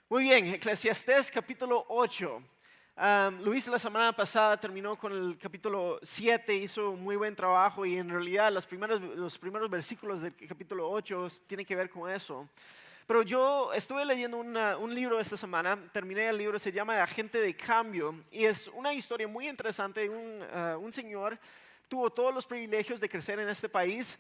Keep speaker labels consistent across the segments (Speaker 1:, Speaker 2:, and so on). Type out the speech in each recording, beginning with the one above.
Speaker 1: Muy bien, Eclesiastés capítulo 8. Luis la semana pasada terminó con el capítulo 7, hizo un muy buen trabajo y en realidad los primeros versículos del capítulo 8 tienen que ver con eso. Pero yo estuve leyendo un libro esta semana, terminé el libro, se llama Agente de Cambio y es una historia muy interesante. Un señor tuvo todos los privilegios de crecer en este país,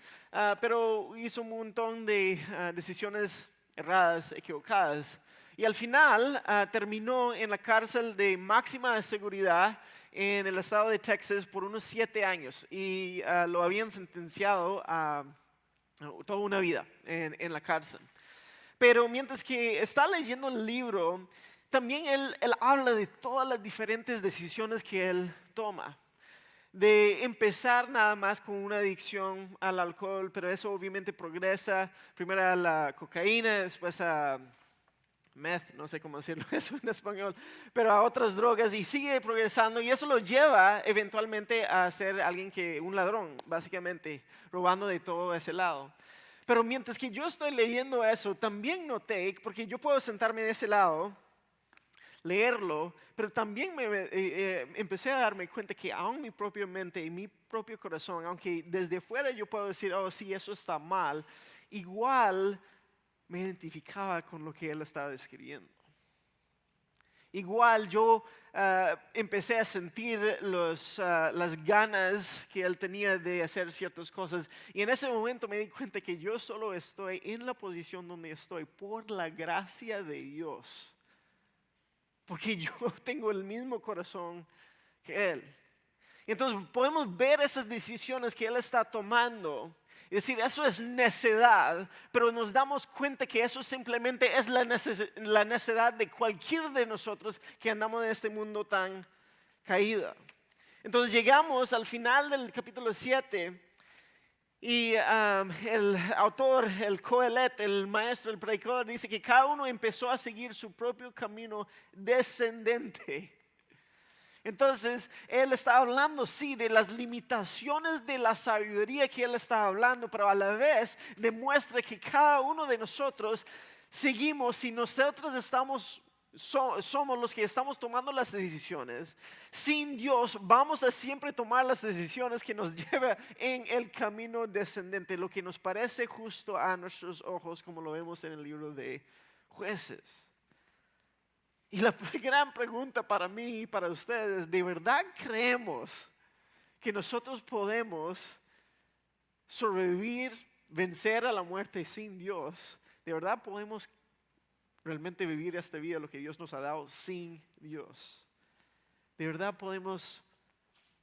Speaker 1: pero hizo un montón de decisiones erradas, equivocadas. Y al final terminó en la cárcel de máxima seguridad en el estado de Texas por unos 7 años y lo habían sentenciado a toda una vida en la cárcel. Pero mientras que está leyendo el libro, también él habla de todas las diferentes decisiones que él toma. De empezar nada más con una adicción al alcohol, pero eso obviamente progresa, primero a la cocaína, después a meth, no sé cómo decirlo eso en español, pero a otras drogas y sigue progresando y eso lo lleva eventualmente a ser un ladrón, básicamente, robando de todo ese lado. Pero mientras que yo estoy leyendo eso, también noté, porque yo puedo sentarme de ese lado, leerlo, pero también empecé a darme cuenta que aún mi propia mente y mi propio corazón, aunque desde fuera yo puedo decir, oh sí, eso está mal, igual me identificaba con lo que él estaba describiendo. Igual yo empecé a sentir las ganas que él tenía de hacer ciertas cosas y en ese momento me di cuenta que yo solo estoy en la posición donde estoy por la gracia de Dios, porque yo tengo el mismo corazón que él. Entonces podemos ver esas decisiones que él está tomando y decir, eso es necedad, pero nos damos cuenta que eso simplemente es la necedad de cualquier de nosotros que andamos en este mundo tan caído. Entonces llegamos al final del capítulo 7 y el autor, el Coelet, el maestro, el predicador, dice que cada uno empezó a seguir su propio camino descendente. Entonces, él está hablando, sí, de las limitaciones de la sabiduría que él está hablando, pero a la vez demuestra que cada uno de nosotros seguimos, si nosotros somos los que estamos tomando las decisiones, sin Dios vamos a siempre tomar las decisiones que nos llevan en el camino descendente, lo que nos parece justo a nuestros ojos, como lo vemos en el libro de Jueces. Y la gran pregunta para mí y para ustedes, ¿de verdad creemos que nosotros podemos sobrevivir, vencer a la muerte sin Dios? ¿De verdad podemos realmente vivir esta vida, lo que Dios nos ha dado, sin Dios? ¿De verdad podemos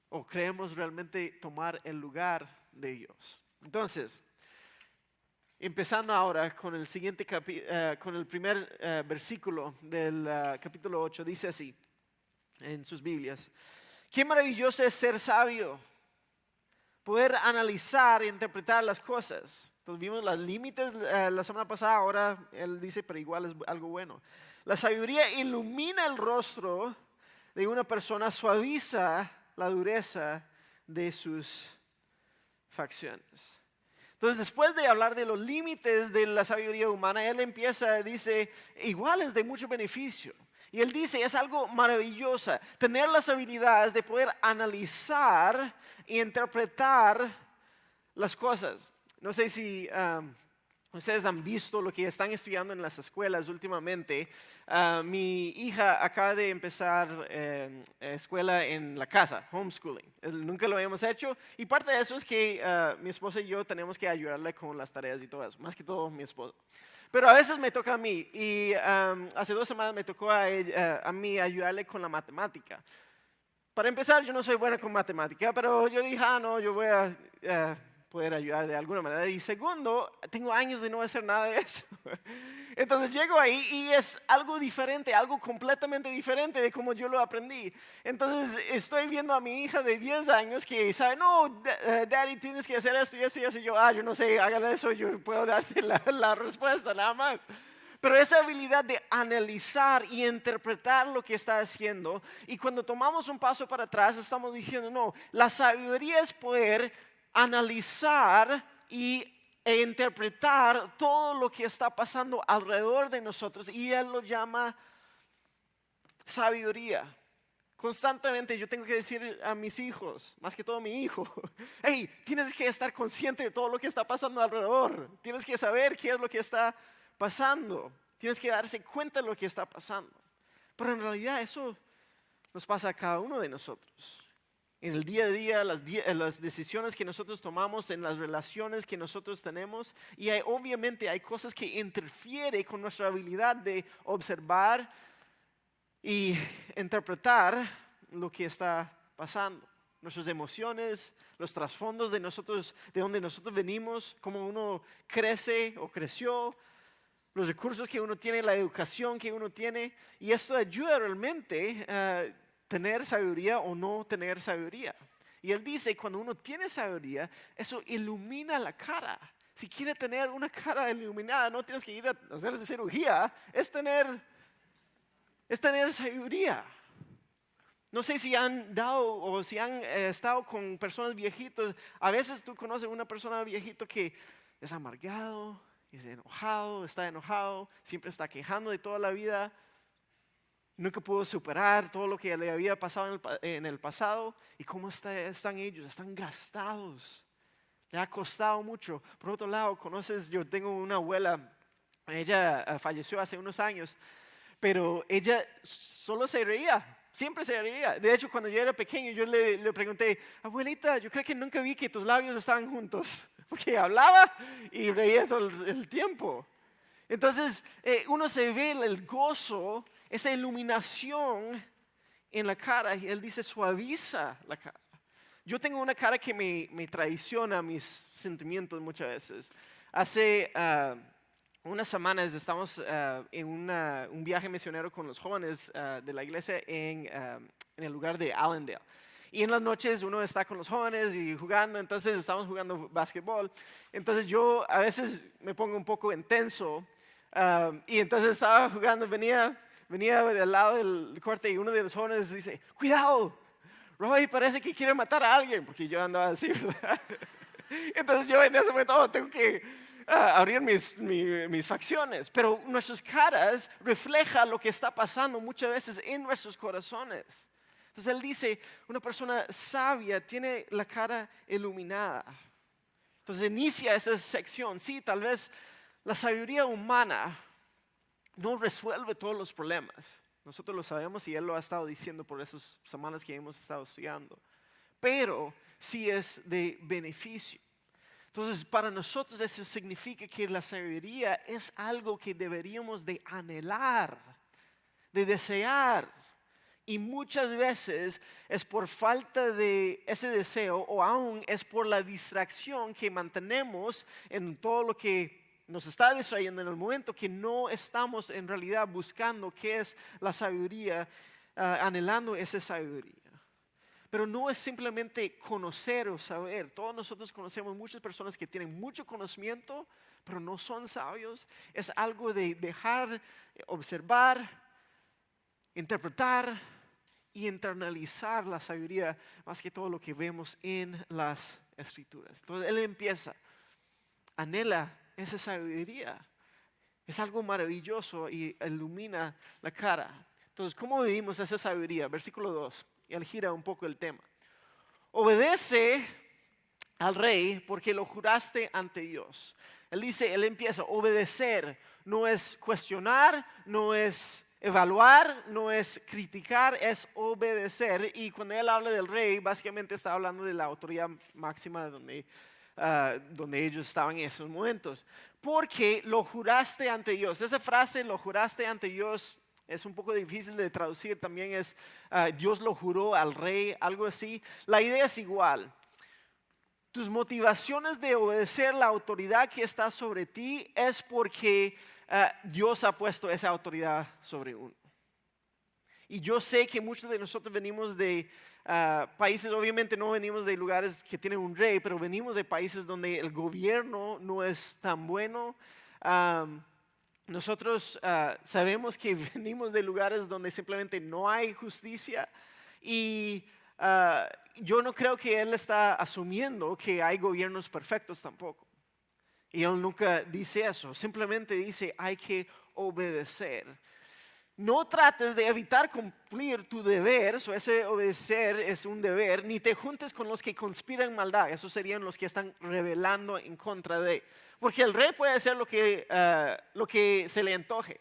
Speaker 1: o creemos realmente tomar el lugar de Dios? Entonces, empezando ahora con el siguiente con el primer versículo del capítulo 8, dice así en sus Biblias: qué maravilloso es ser sabio, poder analizar e interpretar las cosas. Entonces vimos los límites la semana pasada, ahora él dice, pero igual es algo bueno. La sabiduría ilumina el rostro de una persona, suaviza la dureza de sus facciones. Entonces, después de hablar de los límites de la sabiduría humana, él dice, igual es de mucho beneficio. Y él dice, es algo maravilloso tener las habilidades de poder analizar e interpretar las cosas. No sé si ustedes han visto lo que están estudiando en las escuelas últimamente. Mi hija acaba de empezar escuela en la casa, homeschooling. Nunca lo habíamos hecho y parte de eso es que mi esposa y yo tenemos que ayudarle con las tareas y todo eso, más que todo mi esposo. Pero a veces me toca a mí y hace 2 semanas me tocó a mí ayudarle con la matemática. Para empezar, yo no soy buena con matemática, pero yo dije, no, yo voy a poder ayudar de alguna manera. Y segundo, tengo años de no hacer nada de eso. Entonces llego ahí y es algo diferente, algo completamente diferente de como yo lo aprendí. Entonces estoy viendo a mi hija de 10 años que sabe, no, daddy, tienes que hacer esto y eso y eso. Y yo no sé, hágale eso, yo puedo darte la respuesta nada más. Pero esa habilidad de analizar y interpretar lo que está haciendo, y cuando tomamos un paso para atrás estamos diciendo, no, la sabiduría es poder analizar y e interpretar todo lo que está pasando alrededor de nosotros, y Él lo llama sabiduría. Constantemente yo tengo que decir a mis hijos, más que todo a mi hijo, hey, tienes que estar consciente de todo lo que está pasando alrededor, tienes que saber qué es lo que está pasando, tienes que darse cuenta de lo que está pasando. Pero en realidad eso nos pasa a cada uno de nosotros. En el día a día, las decisiones que nosotros tomamos, en las relaciones que nosotros tenemos, y obviamente hay cosas que interfieren con nuestra habilidad de observar y interpretar lo que está pasando. Nuestras emociones, los trasfondos de nosotros, de donde nosotros venimos, cómo uno crece o creció, los recursos que uno tiene, la educación que uno tiene, y esto ayuda realmente a tener sabiduría o no tener sabiduría. Y él dice, cuando uno tiene sabiduría, eso ilumina la cara. Si quiere tener una cara iluminada, no tienes que ir a hacerse cirugía, es tener sabiduría. No sé si han dado o si han estado con personas viejitas. A veces tú conoces a una persona viejito que es amargado, es enojado, está enojado, siempre está quejando de toda la vida. Nunca pudo superar todo lo que le había pasado en el pasado. ¿Y cómo están ellos? Están gastados. Le ha costado mucho. Por otro lado, yo tengo una abuela, ella falleció hace unos años, pero ella solo se reía, siempre se reía. De hecho, cuando yo era pequeño, yo le pregunté, abuelita, yo creo que nunca vi que tus labios estaban juntos, porque hablaba y reía todo el tiempo. Entonces, uno se ve el gozo, esa iluminación en la cara, y él dice, suaviza la cara. Yo tengo una cara que me traiciona mis sentimientos muchas veces. Hace unas semanas estamos en un viaje misionero con los jóvenes de la iglesia en el lugar de Allendale. Y en las noches uno está con los jóvenes y jugando, entonces estamos jugando básquetbol. Entonces yo a veces me pongo un poco intenso y entonces estaba jugando, venía del lado del corte y uno de los jóvenes dice, cuidado, Roy parece que quiere matar a alguien, porque yo andaba así, ¿verdad? Entonces yo en ese momento tengo que abrir mis facciones, pero nuestras caras reflejan lo que está pasando muchas veces en nuestros corazones. Entonces él dice, una persona sabia tiene la cara iluminada. Entonces inicia esa sección. Sí, tal vez la sabiduría humana no resuelve todos los problemas. Nosotros lo sabemos y él lo ha estado diciendo por esas semanas que hemos estado estudiando. Pero sí es de beneficio. Entonces, para nosotros eso significa que la sabiduría es algo que deberíamos de anhelar, de desear. Y muchas veces es por falta de ese deseo o aún es por la distracción que mantenemos en todo lo que nos está distrayendo en el momento que no estamos en realidad buscando qué es la sabiduría, anhelando esa sabiduría. Pero no es simplemente conocer o saber. Todos nosotros conocemos muchas personas que tienen mucho conocimiento, pero no son sabios. Es algo de dejar, observar, interpretar y internalizar la sabiduría más que todo lo que vemos en las escrituras. Entonces él empieza, anhela esa sabiduría. Es algo maravilloso y ilumina la cara. Entonces, ¿cómo vivimos esa sabiduría? Versículo 2. Y él gira un poco el tema. Obedece al rey porque lo juraste ante Dios. Él empieza a obedecer. No es cuestionar, no es evaluar, no es criticar, es obedecer. Y cuando él habla del rey, básicamente está hablando de la autoridad máxima donde ellos estaban en esos momentos. Porque lo juraste ante Dios. Esa frase, lo juraste ante Dios, es un poco difícil de traducir. También es Dios lo juró al rey, algo así. La idea es igual. Tus motivaciones de obedecer la autoridad que está sobre ti es porque Dios ha puesto esa autoridad sobre uno. Y yo sé que muchos de nosotros venimos de países, obviamente no venimos de lugares que tienen un rey, pero venimos de países donde el gobierno no es tan bueno. Nosotros sabemos que venimos de lugares donde simplemente no hay justicia y yo no creo que él está asumiendo que hay gobiernos perfectos tampoco. Y él nunca dice eso, simplemente dice hay que obedecer. No trates de evitar cumplir tu deber, o ese obedecer es un deber, ni te juntes con los que conspiran maldad, esos serían los que están rebelando en contra de. Porque el rey puede hacer lo que se le antoje.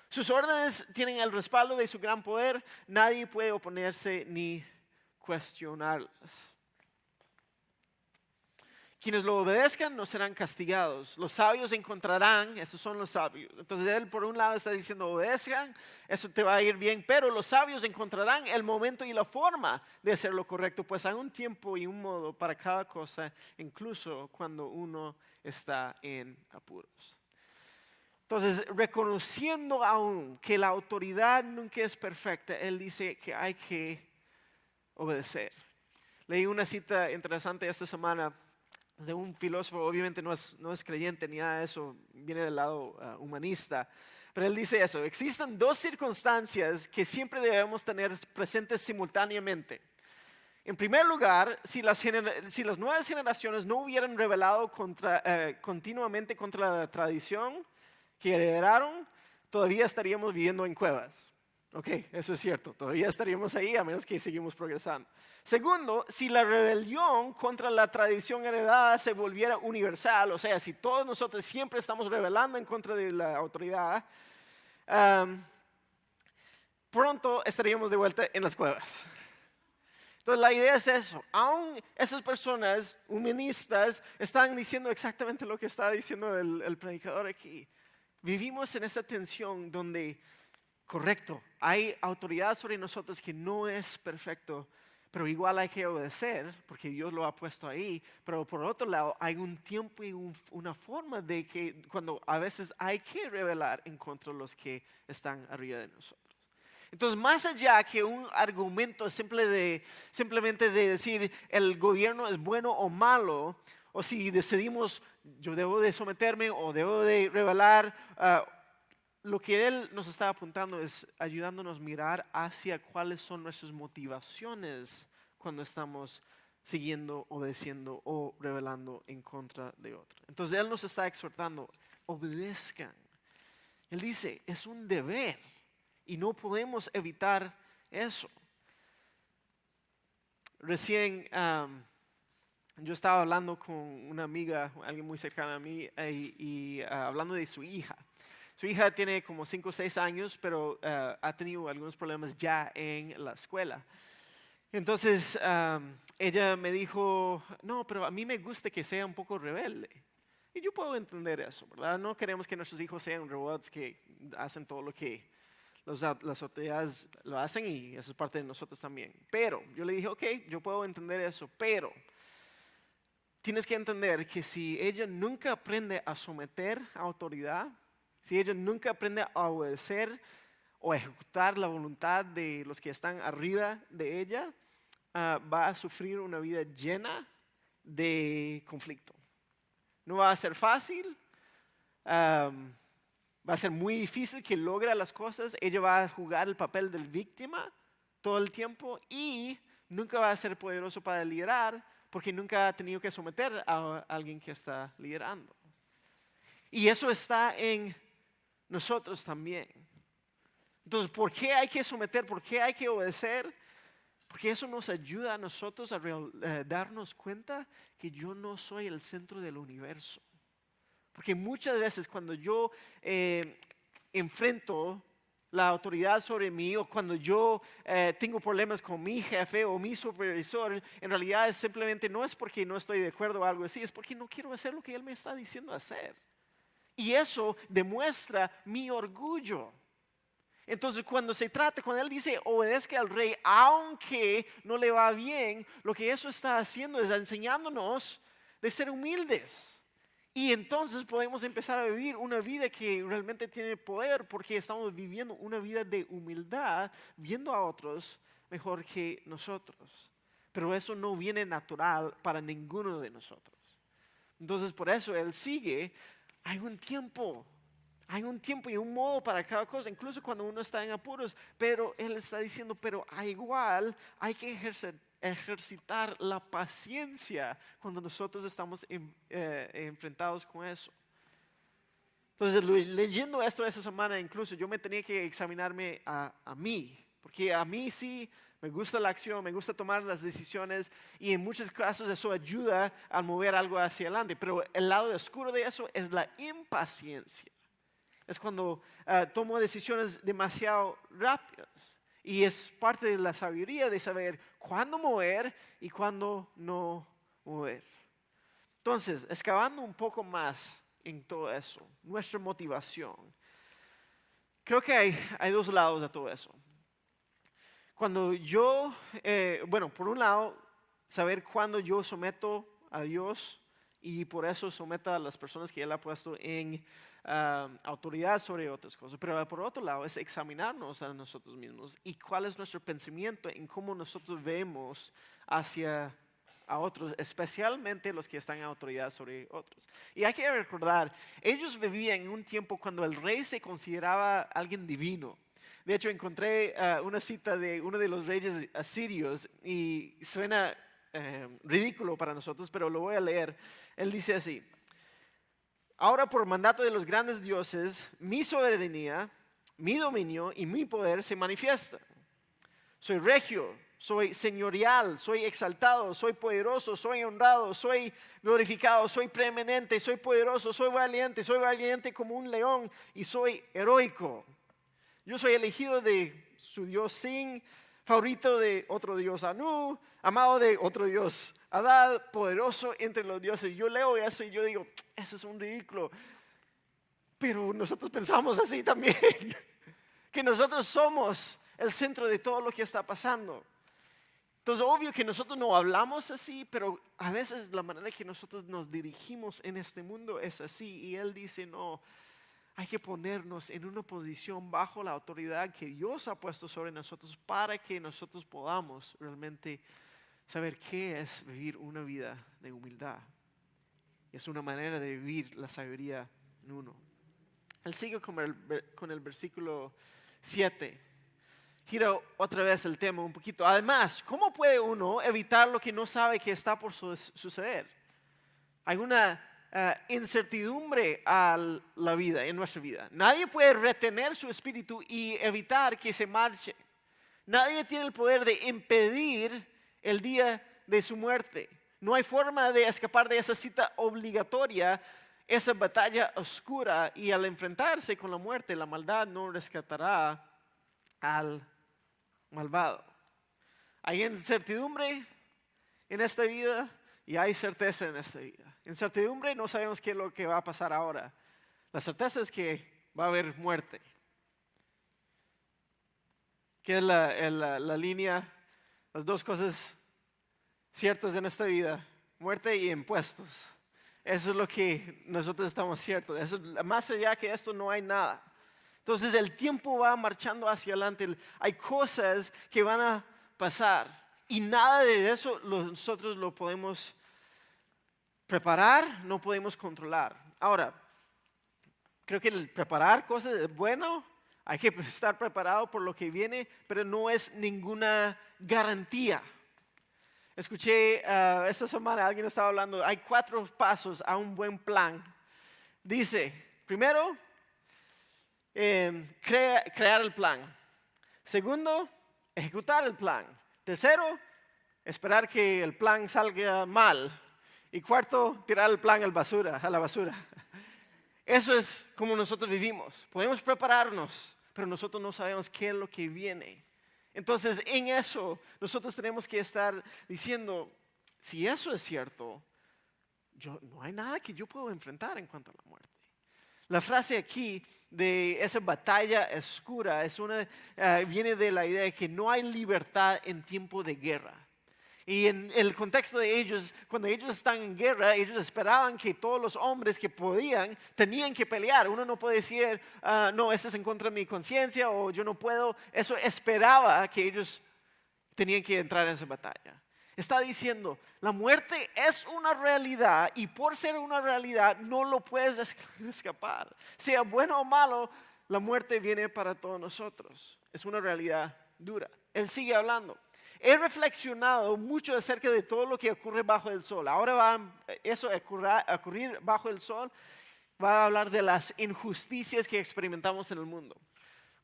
Speaker 1: Sus órdenes tienen el respaldo de su gran poder, nadie puede oponerse ni cuestionarlas. Quienes lo obedezcan no serán castigados. Los sabios encontrarán, esos son los sabios. Entonces él por un lado está diciendo obedezcan, eso te va a ir bien, pero los sabios encontrarán el momento y la forma de hacer lo correcto, pues hay un tiempo y un modo para cada cosa, incluso cuando uno está en apuros. Entonces, reconociendo aún que la autoridad nunca es perfecta, él dice que hay que obedecer. Leí una cita interesante esta semana de un filósofo, obviamente no es creyente ni nada de eso, viene del lado humanista, pero él dice eso: existen dos circunstancias que siempre debemos tener presentes simultáneamente. En primer lugar, si las nuevas generaciones no hubieran rebelado continuamente contra la tradición que heredaron, todavía estaríamos viviendo en cuevas. Ok, eso es cierto, todavía estaríamos ahí a menos que seguimos progresando. Segundo, si la rebelión contra la tradición heredada se volviera universal, o sea, si todos nosotros siempre estamos rebelando en contra de la autoridad, pronto estaríamos de vuelta en las cuevas. Entonces la idea es eso, aún esas personas humanistas están diciendo exactamente lo que está diciendo el predicador aquí. Vivimos en esa tensión donde, correcto, hay autoridad sobre nosotros que no es perfecto, pero igual hay que obedecer porque Dios lo ha puesto ahí. Pero por otro lado hay un tiempo y una forma de que cuando a veces hay que rebelar en contra de los que están arriba de nosotros. Entonces, más allá que un argumento simplemente de decir el gobierno es bueno o malo, o si decidimos yo debo de someterme o debo de rebelar, lo que él nos está apuntando es ayudándonos a mirar hacia cuáles son nuestras motivaciones cuando estamos siguiendo, obedeciendo o rebelando en contra de otro. Entonces él nos está exhortando, obedezcan. Él dice, es un deber y no podemos evitar eso. Recién yo estaba hablando con una amiga, alguien muy cercano a mí, y hablando de su hija. Su hija tiene como 5 o 6 años, pero ha tenido algunos problemas ya en la escuela. Entonces ella me dijo, no, pero a mí me gusta que sea un poco rebelde. Y yo puedo entender eso, ¿verdad? No queremos que nuestros hijos sean robots que hacen todo lo que las autoridades lo hacen y eso es parte de nosotros también. Pero yo le dije, ok, yo puedo entender eso, pero tienes que entender que si ella nunca aprende a someter a autoridad, si ella nunca aprende a obedecer o ejecutar la voluntad de los que están arriba de ella, va a sufrir una vida llena de conflicto. No va a ser fácil, va a ser muy difícil que logre las cosas, ella va a jugar el papel del víctima todo el tiempo y nunca va a ser poderoso para liderar porque nunca ha tenido que someter a alguien que está liderando. Y eso está en nosotros también. Entonces, ¿por qué hay que someter? ¿Por qué hay que obedecer? Porque eso nos ayuda a nosotros a darnos cuenta que yo no soy el centro del universo. Porque muchas veces cuando yo enfrento la autoridad sobre mí o cuando yo tengo problemas con mi jefe o mi supervisor, en realidad es simplemente no es porque no estoy de acuerdo o algo así, es porque no quiero hacer lo que él me está diciendo hacer. Y eso demuestra mi orgullo. Entonces cuando él dice obedezca al rey aunque no le va bien, lo que eso está haciendo es enseñándonos de ser humildes. Y entonces podemos empezar a vivir una vida que realmente tiene poder porque estamos viviendo una vida de humildad, viendo a otros mejor que nosotros. Pero eso no viene natural para ninguno de nosotros. Entonces por eso él sigue, hay un tiempo y un modo para cada cosa, incluso cuando uno está en apuros, pero él está diciendo, pero igual hay que ejercitar la paciencia cuando nosotros estamos enfrentados con eso. Entonces, leyendo esto esta semana, incluso yo me tenía que examinarme a mí, porque a mí sí me gusta la acción, me gusta tomar las decisiones y en muchos casos eso ayuda a mover algo hacia adelante, pero el lado oscuro de eso es la impaciencia. Es cuando tomo decisiones demasiado rápidas y es parte de la sabiduría de saber cuándo mover y cuándo no mover. Entonces, excavando un poco más en todo eso, nuestra motivación. Creo que hay dos lados de todo eso. Cuando yo, por un lado, saber cuándo yo someto a Dios y por eso someto a las personas que Él ha puesto en autoridad sobre otras cosas. Pero por otro lado es examinarnos a nosotros mismos y cuál es nuestro pensamiento en cómo nosotros vemos hacia a otros, especialmente los que están en autoridad sobre otros. Y hay que recordar, ellos vivían en un tiempo cuando el rey se consideraba alguien divino. De hecho, encontré una cita de uno de los reyes asirios y suena ridículo para nosotros, pero lo voy a leer. Él dice así: ahora por mandato de los grandes dioses, mi soberanía, mi dominio y mi poder se manifiesta. Soy regio, soy señorial, soy exaltado, soy poderoso, soy honrado, soy glorificado, soy preeminente, soy poderoso, soy valiente como un león y soy heroico. Yo soy elegido de su dios Sin, favorito de otro dios Anu, amado de otro dios Adad, poderoso entre los dioses. Yo leo eso y yo digo, eso es un ridículo. Pero nosotros pensamos así también, que nosotros somos el centro de todo lo que está pasando. Entonces, obvio que nosotros no hablamos así, pero a veces la manera que nosotros nos dirigimos en este mundo es así. Y Él dice, no, hay que ponernos en una posición bajo la autoridad que Dios ha puesto sobre nosotros para que nosotros podamos realmente saber qué es vivir una vida de humildad. Es una manera de vivir la sabiduría en uno. Él sigue con el versículo 7. Gira otra vez el tema un poquito. Además, ¿cómo puede uno evitar lo que no sabe que está por suceder? Hay una incertidumbre a la vida, en nuestra vida. Nadie puede retener su espíritu y evitar que se marche. Nadie tiene el poder de impedir el día de su muerte. No hay forma de escapar de esa cita obligatoria, esa batalla oscura, y al enfrentarse con la muerte, la maldad no rescatará al malvado. Hay incertidumbre en esta vida y hay certeza en esta vida. Incertidumbre, no sabemos qué es lo que va a pasar ahora. La certeza es que va a haber muerte. ¿Qué es la línea? Las dos cosas ciertas en esta vida: muerte y impuestos. Eso es lo que nosotros estamos ciertos. Eso, más allá que esto no hay nada. Entonces el tiempo va marchando hacia adelante. Hay cosas que van a pasar y nada de eso nosotros lo podemos preparar, no podemos controlar. Ahora, creo que el preparar cosas es bueno. Hay que estar preparado por lo que viene, pero no es ninguna garantía. Escuché esta semana, alguien estaba hablando, hay 4 pasos a un buen plan. Dice, primero, crear el plan. Segundo, ejecutar el plan. Tercero, esperar que el plan salga mal. Y cuarto, tirar el plan a la basura. Eso es como nosotros vivimos. Podemos prepararnos, pero nosotros no sabemos qué es lo que viene. Entonces, en eso, nosotros tenemos que estar diciendo, si eso es cierto, no hay nada que yo pueda enfrentar en cuanto a la muerte. La frase aquí de esa batalla oscura viene de la idea de que no hay libertad en tiempo de guerra. Y en el contexto de ellos, cuando ellos están en guerra, ellos esperaban que todos los hombres que podían, tenían que pelear. Uno no puede decir, no, esto es en contra de mi conciencia o yo no puedo. Eso esperaba que ellos tenían que entrar en esa batalla. Está diciendo, la muerte es una realidad y por ser una realidad no lo puedes escapar. Sea bueno o malo, la muerte viene para todos nosotros. Es una realidad dura. Él sigue hablando. He reflexionado mucho acerca de todo lo que ocurre bajo el sol. Ahora va eso a ocurrir bajo el sol. Va a hablar de las injusticias que experimentamos en el mundo.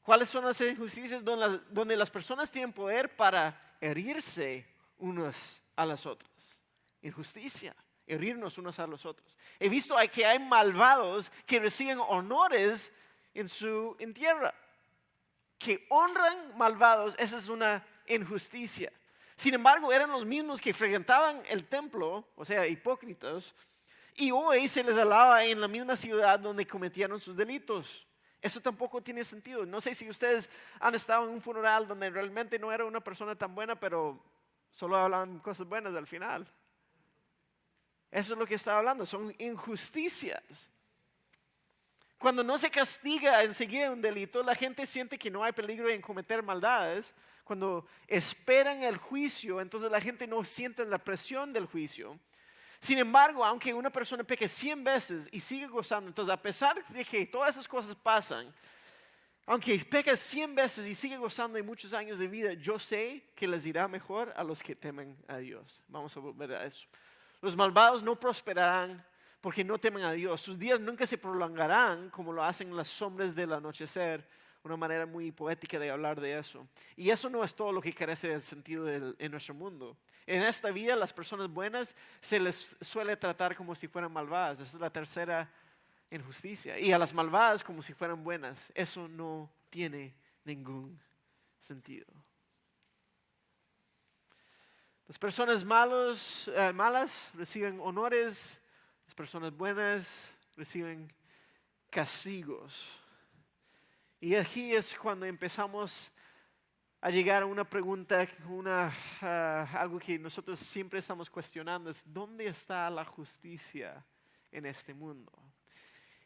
Speaker 1: ¿Cuáles son las injusticias donde las personas tienen poder para herirse unos a las otras? Injusticia, herirnos unos a los otros. He visto que hay malvados que reciben honores en tierra, que honran malvados. Esa es una injusticia. Sin embargo, eran los mismos que frecuentaban el templo, o sea, hipócritas, y hoy se les alaba en la misma ciudad donde cometieron sus delitos. Eso tampoco tiene sentido. No sé si ustedes han estado en un funeral donde realmente no era una persona tan buena, pero solo hablaban cosas buenas al final. Eso es lo que está hablando, son injusticias. Cuando no se castiga enseguida un delito, la gente siente que no hay peligro en cometer maldades. Cuando esperan el juicio, entonces la gente no siente la presión del juicio. Sin embargo, aunque una persona peque 100 veces y sigue gozando, entonces a pesar de que todas esas cosas pasan, aunque peque 100 veces y sigue gozando de muchos años de vida, yo sé que les irá mejor a los que temen a Dios. Vamos a volver a eso. Los malvados no prosperarán porque no temen a Dios. Sus días nunca se prolongarán como lo hacen las sombras del anochecer. Una manera muy poética de hablar de eso. Y eso no es todo lo que carece del sentido en nuestro mundo. En esta vida las personas buenas se les suele tratar como si fueran malvadas. Esa es la tercera injusticia. Y a las malvadas como si fueran buenas. Eso no tiene ningún sentido. Las personas malas reciben honores. Las personas buenas reciben castigos. Y aquí es cuando empezamos a llegar a una pregunta, algo que nosotros siempre estamos cuestionando, es ¿dónde está la justicia en este mundo?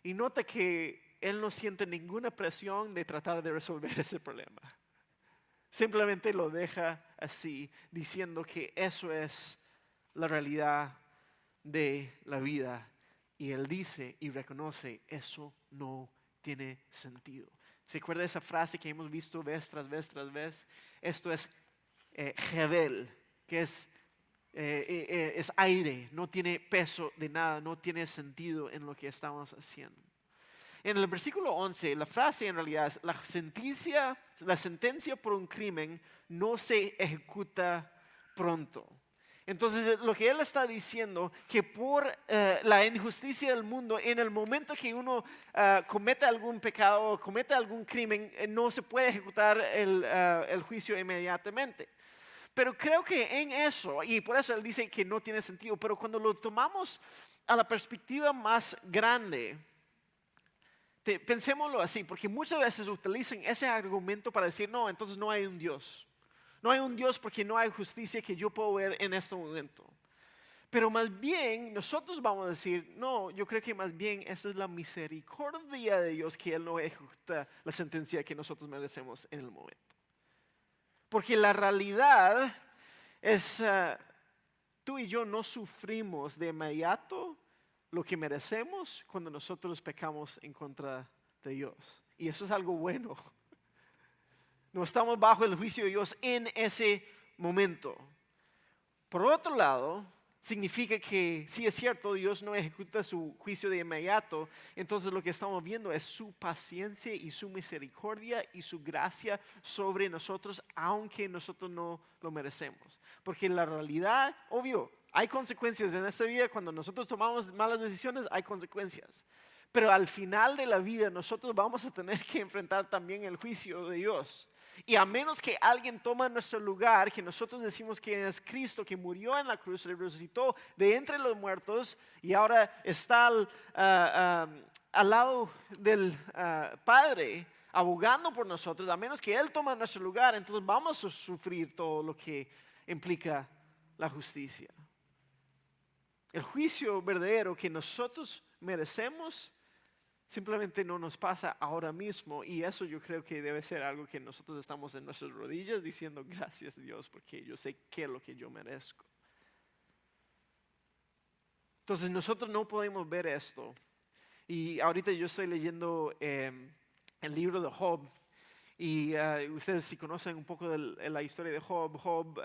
Speaker 1: Y nota que él no siente ninguna presión de tratar de resolver ese problema. Simplemente lo deja así, diciendo que eso es la realidad de la vida. Y él dice y reconoce, eso no tiene sentido. ¿Se acuerda de esa frase que hemos visto vez tras vez tras vez? Esto es Hebel, que es aire, no tiene peso de nada, no tiene sentido en lo que estamos haciendo. En el versículo 11, la frase en realidad es: la sentencia por un crimen no se ejecuta pronto. Entonces lo que él está diciendo, que por la injusticia del mundo, en el momento que uno comete algún pecado o comete algún crimen, no se puede ejecutar el juicio inmediatamente. Pero creo que en eso, y por eso él dice que no tiene sentido, pero cuando lo tomamos a la perspectiva más grande, pensémoslo así, porque muchas veces utilizan ese argumento para decir, no, entonces no hay un Dios. No hay un Dios porque no hay justicia que yo puedo ver en este momento. Pero más bien nosotros vamos a decir, no, yo creo que más bien esa es la misericordia de Dios, que Él no ejecuta la sentencia que nosotros merecemos en el momento. Porque la realidad es, tú y yo no sufrimos de inmediato lo que merecemos cuando nosotros pecamos en contra de Dios. Y eso es algo bueno. No estamos bajo el juicio de Dios en ese momento. Por otro lado, significa que si es cierto, Dios no ejecuta su juicio de inmediato, entonces lo que estamos viendo es su paciencia y su misericordia y su gracia sobre nosotros, aunque nosotros no lo merecemos. Porque la realidad, obvio, hay consecuencias en esta vida. Cuando nosotros tomamos malas decisiones, hay consecuencias. Pero al final de la vida nosotros vamos a tener que enfrentar también el juicio de Dios. Y a menos que alguien tome nuestro lugar, que nosotros decimos que es Cristo, que murió en la cruz, resucitó de entre los muertos y ahora está al lado del Padre, abogando por nosotros, a menos que Él tome nuestro lugar, entonces vamos a sufrir todo lo que implica la justicia. El juicio verdadero que nosotros merecemos simplemente no nos pasa ahora mismo, y eso yo creo que debe ser algo que nosotros estamos en nuestras rodillas diciendo gracias Dios, porque yo sé qué es lo que yo merezco. Entonces nosotros no podemos ver esto. Y ahorita yo estoy leyendo el libro de Job, Y ustedes si conocen un poco de la historia de Job, Job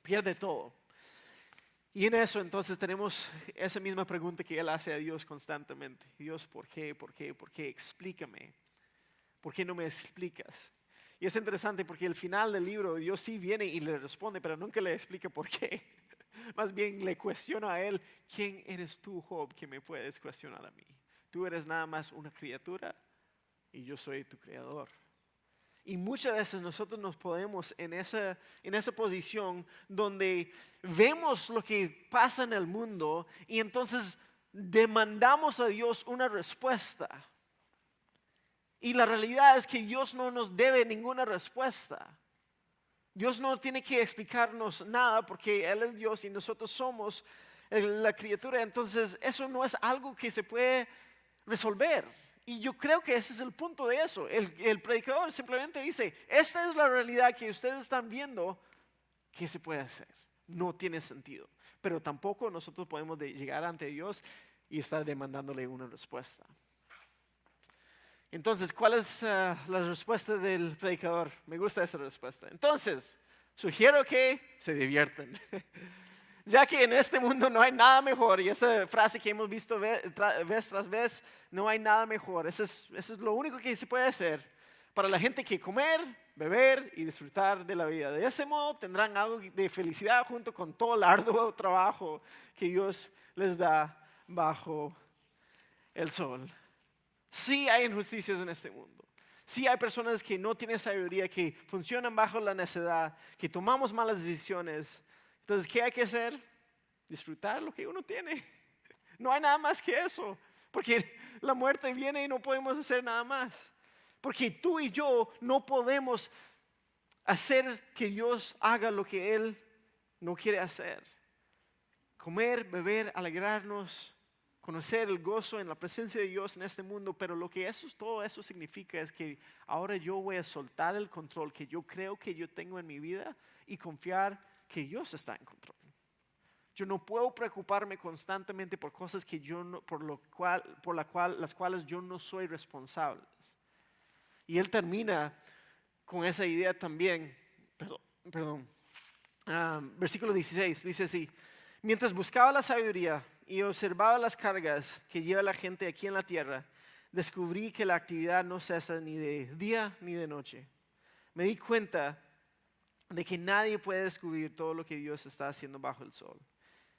Speaker 1: pierde todo. Y en eso entonces tenemos esa misma pregunta que él hace a Dios constantemente. Dios, ¿por qué? ¿Por qué? ¿Por qué? Explícame. ¿Por qué no me explicas? Y es interesante porque al final del libro Dios sí viene y le responde, pero nunca le explica por qué. Más bien le cuestiona a él, ¿quién eres tú, Job, que me puedes cuestionar a mí? Tú eres nada más una criatura y yo soy tu creador. Y muchas veces nosotros nos podemos en esa posición donde vemos lo que pasa en el mundo y entonces demandamos a Dios una respuesta. Y la realidad es que Dios no nos debe ninguna respuesta. Dios no tiene que explicarnos nada porque Él es Dios y nosotros somos la criatura. Entonces eso no es algo que se puede resolver. Y yo creo que ese es el punto de eso. El predicador simplemente dice, esta es la realidad que ustedes están viendo, ¿qué se puede hacer? No tiene sentido. Pero tampoco nosotros podemos llegar ante Dios y estar demandándole una respuesta. Entonces, ¿cuál es la respuesta del predicador? Me gusta esa respuesta. Entonces, sugiero que se diviertan. Ya que en este mundo no hay nada mejor, y esa frase que hemos visto vez tras vez, no hay nada mejor. Eso es lo único que se puede hacer para la gente que comer, beber y disfrutar de la vida. De ese modo tendrán algo de felicidad junto con todo el arduo trabajo que Dios les da bajo el sol. Sí hay injusticias en este mundo. Sí hay personas que no tienen sabiduría, que funcionan bajo la necedad, que tomamos malas decisiones. Entonces, ¿qué hay que hacer? Disfrutar lo que uno tiene. No hay nada más que eso. Porque la muerte viene y no podemos hacer nada más. Porque tú y yo no podemos hacer que Dios haga lo que Él no quiere hacer. Comer, beber, alegrarnos, conocer el gozo en la presencia de Dios en este mundo. Pero lo que todo eso significa es que ahora yo voy a soltar el control que yo creo que yo tengo en mi vida y confiar que Dios está en control. Yo no puedo preocuparme constantemente por cosas que yo no, las cuales yo no soy responsable. Y él termina con esa idea también. Versículo 16 dice así: mientras buscaba la sabiduría y observaba las cargas que lleva la gente aquí en la tierra, descubrí que la actividad no cesa ni de día ni de noche. Me di cuenta de que nadie puede descubrir todo lo que Dios está haciendo bajo el sol.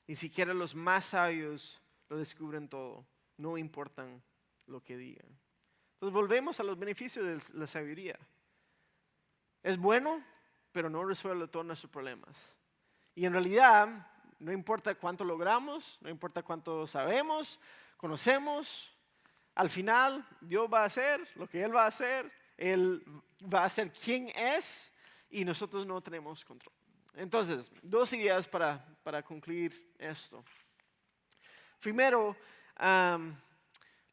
Speaker 1: Ni siquiera los más sabios lo descubren todo, no importan lo que digan. Entonces volvemos a los beneficios de la sabiduría. Es bueno, pero no resuelve todos nuestros problemas. Y en realidad, no importa cuánto logramos, no importa cuánto sabemos, conocemos, al final Dios va a hacer lo que Él va a hacer, Él va a ser quien es, y nosotros no tenemos control. Entonces, dos ideas para concluir esto. Primero,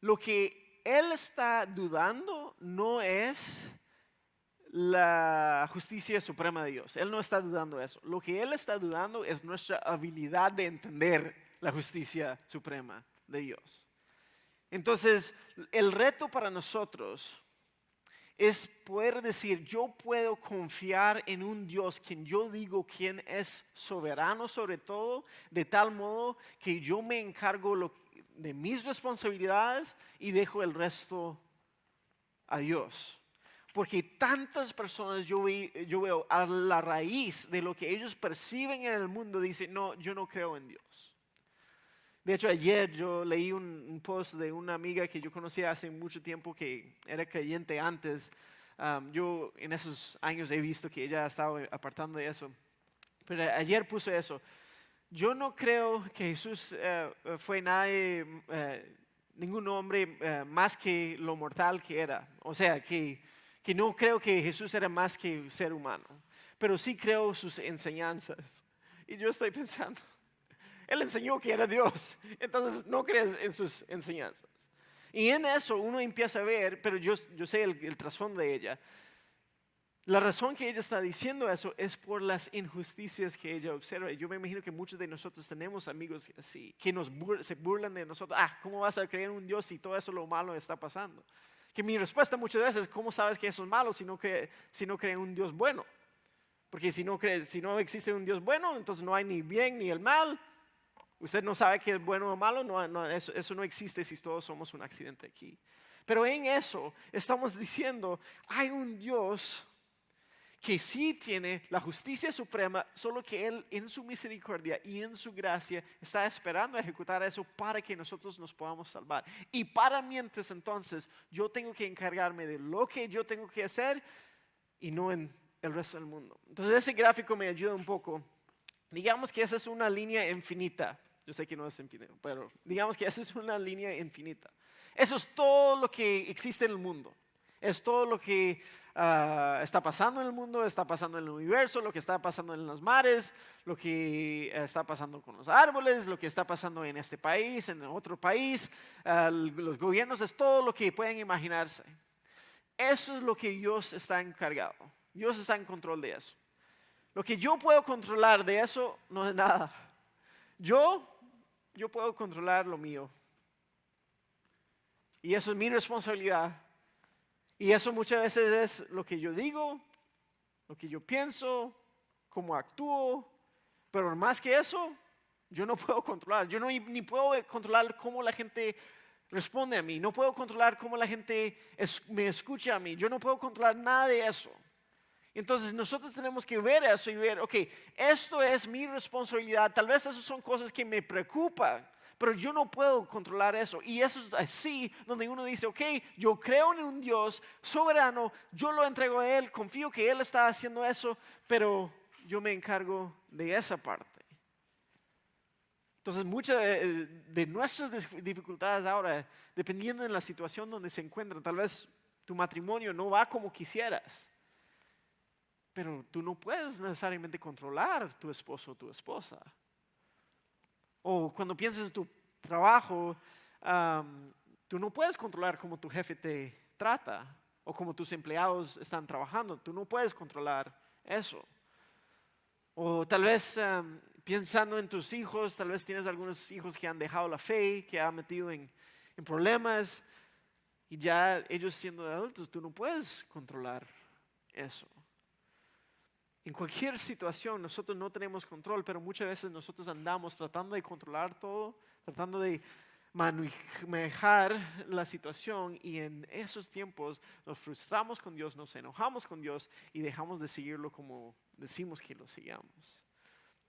Speaker 1: lo que él está dudando no es la justicia suprema de Dios. Él no está dudando eso. Lo que él está dudando es nuestra habilidad de entender la justicia suprema de Dios. Entonces, el reto para nosotros es poder decir, yo puedo confiar en un Dios quien yo digo quien es soberano sobre todo, de tal modo que yo me encargo de mis responsabilidades y dejo el resto a Dios. Porque tantas personas yo veo a la raíz de lo que ellos perciben en el mundo, dicen, no, yo no creo en Dios. De hecho, ayer yo leí un post de una amiga que yo conocía hace mucho tiempo que era creyente antes. Yo en esos años he visto que ella ha estado apartando de eso. Pero ayer puso eso. Yo no creo que Jesús fue ningún hombre más que lo mortal que era. O sea, que no creo que Jesús era más que un ser humano. Pero sí creo sus enseñanzas. Y yo estoy pensando, Él enseñó que era Dios, entonces no crees en sus enseñanzas. Y en eso uno empieza a ver, pero yo sé el trasfondo de ella. La razón que ella está diciendo eso es por las injusticias que ella observa. Y yo me imagino que muchos de nosotros tenemos amigos así, que se burlan de nosotros. ¿Cómo vas a creer en un Dios si todo eso lo malo está pasando? Que mi respuesta muchas veces es, ¿cómo sabes que eso es malo si no cree en un Dios bueno? Porque si no existe un Dios bueno, entonces no hay ni bien ni el mal. Usted no sabe qué es bueno o malo, eso no existe si todos somos un accidente aquí. Pero en eso estamos diciendo, hay un Dios que sí tiene la justicia suprema, solo que Él en su misericordia y en su gracia está esperando a ejecutar eso para que nosotros nos podamos salvar. Y para mientras entonces yo tengo que encargarme de lo que yo tengo que hacer y no en el resto del mundo. Entonces ese gráfico me ayuda un poco. Digamos que esa es una línea infinita. Yo sé que no es infinito, pero digamos que esa es una línea infinita. Eso es todo lo que existe en el mundo. Es todo lo que está pasando en el mundo, está pasando en el universo, lo que está pasando en los mares, lo que está pasando con los árboles, lo que está pasando en este país, en otro país, los gobiernos, es todo lo que pueden imaginarse. Eso es lo que Dios está encargado. Dios está en control de eso. Lo que yo puedo controlar de eso no es nada. Yo puedo controlar lo mío. Y eso es mi responsabilidad. Y eso muchas veces es lo que yo digo, lo que yo pienso, cómo actúo. Pero más que eso, yo no puedo controlar. Yo ni puedo controlar cómo la gente responde a mí. No puedo controlar cómo la gente me escucha a mí. Yo no puedo controlar nada de eso. Entonces nosotros tenemos que ver eso y ver, ok, esto es mi responsabilidad. Tal vez esas son cosas que me preocupan, pero yo no puedo controlar eso. Y eso es así, donde uno dice, ok, yo creo en un Dios soberano, yo lo entrego a Él, confío que Él está haciendo eso, pero yo me encargo de esa parte. Entonces muchas de nuestras dificultades ahora, dependiendo de la situación donde se encuentran, tal vez tu matrimonio no va como quisieras. Pero tú no puedes necesariamente controlar tu esposo o tu esposa. O cuando piensas en tu trabajo, tú no puedes controlar cómo tu jefe te trata o cómo tus empleados están trabajando. Tú no puedes controlar eso. O tal vez pensando en tus hijos, tal vez tienes algunos hijos que han dejado la fe, que han metido en problemas y ya ellos siendo adultos, tú no puedes controlar eso. En cualquier situación nosotros no tenemos control, pero muchas veces nosotros andamos tratando de controlar todo, tratando de manejar la situación y en esos tiempos nos frustramos con Dios, nos enojamos con Dios y dejamos de seguirlo como decimos que lo sigamos.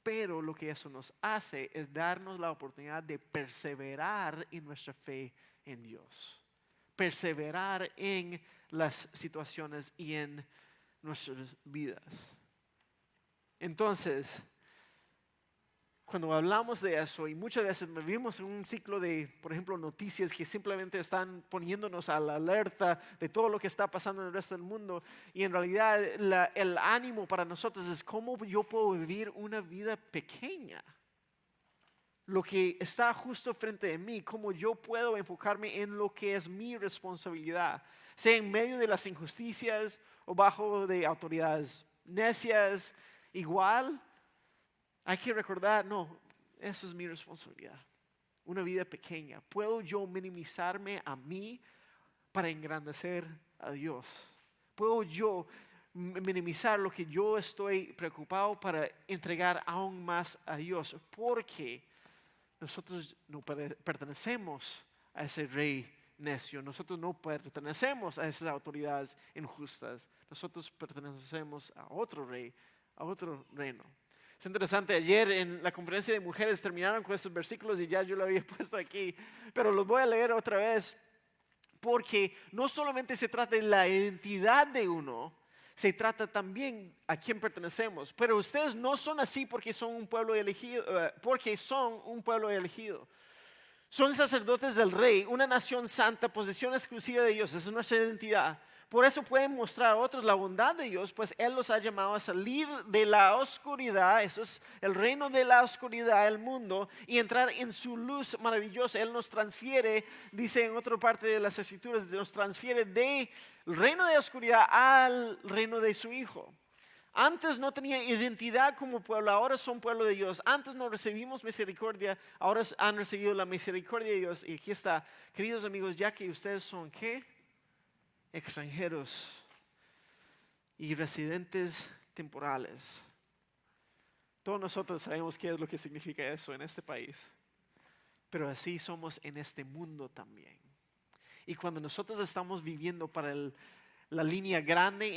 Speaker 1: Pero lo que eso nos hace es darnos la oportunidad de perseverar en nuestra fe en Dios. Perseverar en las situaciones y en nuestras vidas. Entonces, cuando hablamos de eso y muchas veces vivimos en un ciclo de, por ejemplo, noticias que simplemente están poniéndonos a la alerta de todo lo que está pasando en el resto del mundo y en realidad el ánimo para nosotros es cómo yo puedo vivir una vida pequeña. Lo que está justo frente de mí, cómo yo puedo enfocarme en lo que es mi responsabilidad, sea en medio de las injusticias o bajo de autoridades necias. Igual hay que recordar, no, eso es mi responsabilidad. Una vida pequeña. ¿Puedo yo minimizarme a mí para engrandecer a Dios? ¿Puedo yo minimizar lo que yo estoy preocupado para entregar aún más a Dios? Porque nosotros no pertenecemos a ese rey necio. Nosotros no pertenecemos a esas autoridades injustas. Nosotros pertenecemos a otro rey, a otro reino. Es interesante, ayer en la conferencia de mujeres terminaron con estos versículos y ya yo lo había puesto aquí, pero los voy a leer otra vez porque no solamente se trata de la identidad de uno, se trata también a quién pertenecemos. Pero ustedes no son así porque son un pueblo elegido, Son sacerdotes del rey, una nación santa, posesión exclusiva de Dios. Esa es nuestra identidad. Por eso pueden mostrar a otros la bondad de Dios, pues Él los ha llamado a salir de la oscuridad, eso es el reino de la oscuridad, el mundo, y entrar en su luz maravillosa. Él nos transfiere, dice en otra parte de las escrituras, nos transfiere del reino de oscuridad al reino de su Hijo. Antes no tenían identidad como pueblo, ahora son pueblo de Dios. Antes no recibimos misericordia, ahora han recibido la misericordia de Dios. Y aquí está, queridos amigos, ya que ustedes son ¿qué? extranjeros y residentes temporales. Todos nosotros sabemos qué es lo que significa eso en este país, pero así somos en este mundo también. Y cuando nosotros estamos viviendo para la línea grande,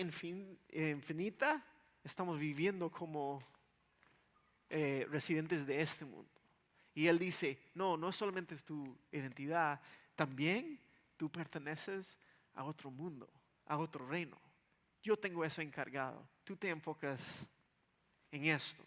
Speaker 1: infinita, estamos viviendo como residentes de este mundo. Y Él dice, no es solamente tu identidad, también tú perteneces a otro mundo, a otro reino. Yo tengo eso encargado, tú te enfocas en esto.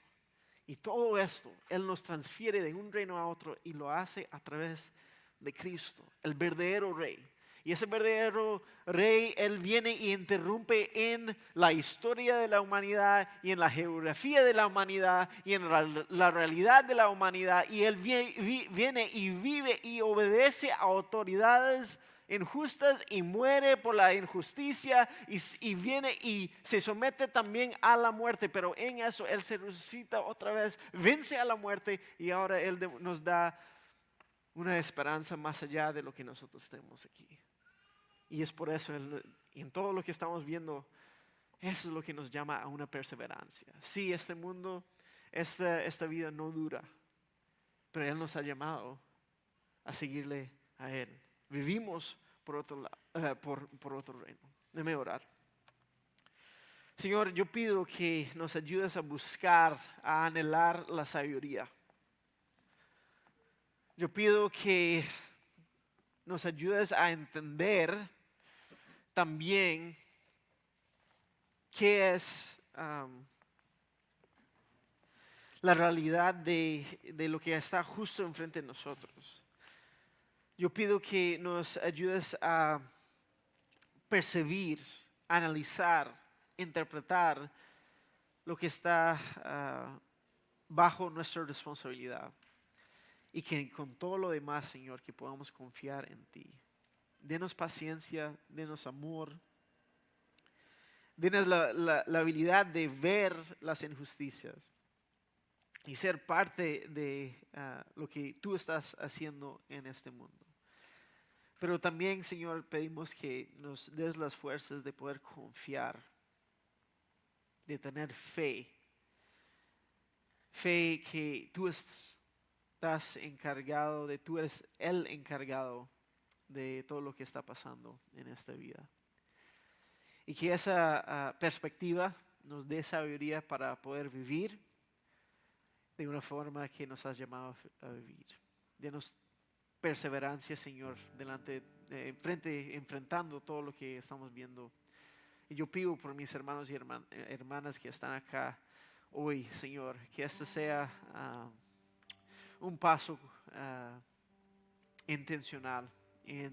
Speaker 1: Y todo esto, Él nos transfiere de un reino a otro y lo hace a través de Cristo, el verdadero Rey. Y ese verdadero Rey, Él viene y interrumpe en la historia de la humanidad y en la geografía de la humanidad y en la realidad de la humanidad. Y Él viene y vive y obedece a autoridades injustas y muere por la injusticia y viene y se somete también a la muerte, pero en eso Él se resucita otra vez, vence a la muerte y ahora Él nos da una esperanza más allá de lo que nosotros tenemos aquí. Y es por eso en todo lo que estamos viendo, eso es lo que nos llama a una perseverancia. Sí, este mundo, esta vida no dura, pero Él nos ha llamado a seguirle a Él. Vivimos por otro lado, por otro reino. Déjame orar. Señor, yo pido que nos ayudes a buscar, a anhelar la sabiduría. Yo pido que nos ayudes a entender también qué es la realidad de lo que está justo enfrente de nosotros. Yo pido que nos ayudes a percibir, analizar, interpretar lo que está bajo nuestra responsabilidad. Y que con todo lo demás, Señor, que podamos confiar en ti. Denos paciencia, denos amor. Denos la habilidad de ver las injusticias y ser parte de lo que tú estás haciendo en este mundo. Pero también, Señor, pedimos que nos des las fuerzas de poder confiar, de tener fe. Fe que tú estás encargado tú eres el encargado de todo lo que está pasando en esta vida. Y que esa perspectiva nos dé sabiduría para poder vivir de una forma que nos has llamado a vivir. Denos perseverancia, Señor, enfrentando todo lo que estamos viendo. Y yo pido por mis hermanos y hermanas que están acá hoy, Señor, que este sea un paso intencional en